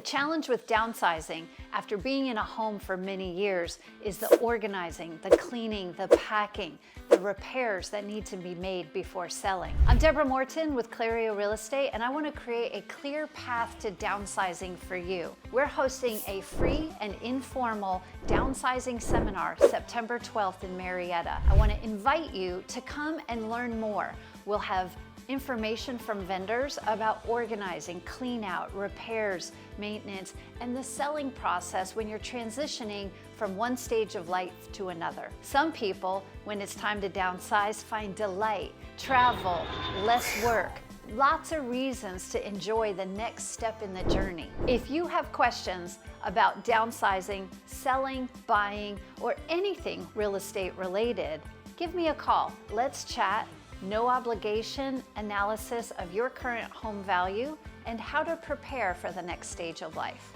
challenge with downsizing after being in a home for many years is the organizing, the cleaning, the packing, the repairs that need to be made before selling. I'm Deborah Morton with Clario Real Estate, and I want to create a clear path to downsizing for you. We're hosting a free and informal downsizing seminar September 12th in Marietta. I want to invite you to come and learn more. We'll have information from vendors about organizing, clean out, repairs, maintenance, and the selling process when you're transitioning from one stage of life to another. Some people, when it's time to downsize, find delight, travel, less work, lots of reasons to enjoy the next step in the journey. If you have questions about downsizing, selling, buying, or anything real estate related, give me a call. Let's chat. No obligation analysis of your current home value and how to prepare for the next stage of life.